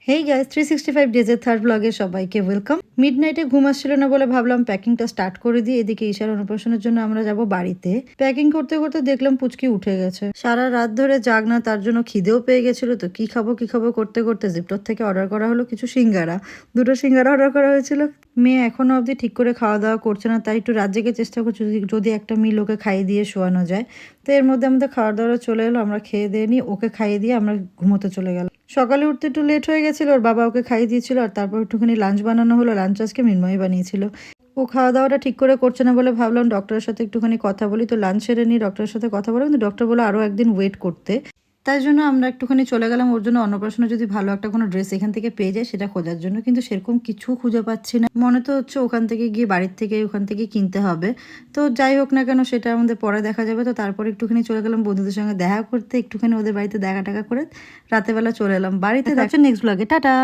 Hey guys 365 ডেজের third ব্লগে সবাইকে welcome. মিডনাইটে ঘুম আসছিল না বলে ভাবলাম প্যাকিংটা স্টার্ট করে দিই। এদিকে ঈশার অন্নপ্রাশনের জন্য আমরা যাব বাড়িতে। প্যাকিং করতে করতে দেখলাম পুচকি উঠে গেছে। সারা রাত ধরে জাগনা, তার জন্য খিদেও পেয়ে গেছিল। তো কি খাবো করতে করতে জিপটর থেকে অর্ডার করা হলো কিছু সিঙ্গারা। দুটো সিঙ্গারা অর্ডার করা হয়েছিল। মেয়ে এখনো অবধি ঠিক করে খাওয়া দাওয়া করছে না, তাই একটু রাত জেগে চেষ্টা করছি যদি একটা মিল ওকে খাইয়ে দিয়ে শোয়ানো যায়। তো এর মধ্যে আমাদের খাওয়ার দাওয়া চলে এলো, আমরা খেয়ে দিয়ে নিই, ওকে খাইয়ে দিয়ে আমরা ঘুমোতে চলে গেলাম। সকালে উঠতে একটু লেট হয়ে গেছিল, ওর বাবা ওকে খাইয়ে দিয়েছিল, আর তারপর একটুখানি লাঞ্চ বানানো হলো। লাঞ্চ আজকে মিনময়ই বানিয়েছিল। ও খাওয়া দাওয়াটা ঠিক করে করছে না বলে ভাবলাম ডক্টরের সাথে একটুখানি কথা বলি। তো লাঞ্চ সেরে নিই, ডক্টরের সাথে কথা বললাম, কিন্তু ডক্টর বলে আরও একদিন ওয়েট করতে। তাই জন্য আমরা একটুখানি চলে গেলাম ওর জন্য অন্নপ্রাশনে যদি ভালো একটা কোনো ড্রেস এখান থেকে পেয়ে যায় সেটা খোঁজার জন্য, কিন্তু সেরকম কিছু খুঁজে পাচ্ছি না। মনে তো হচ্ছে ওখান থেকে গিয়ে বাড়ির থেকে ওখান থেকে কিনতে হবে। তো যাই হোক না কেন, সেটা আমাদের পরে দেখা যাবে। তো তারপর একটুখানি চলে গেলাম বন্ধুদের সঙ্গে দেখা করতে, একটুখানি ওদের বাড়িতে দেখা টাকা করে রাতেবেলা চলে এলাম বাড়িতে। নেক্সট ব্লগে টাটা।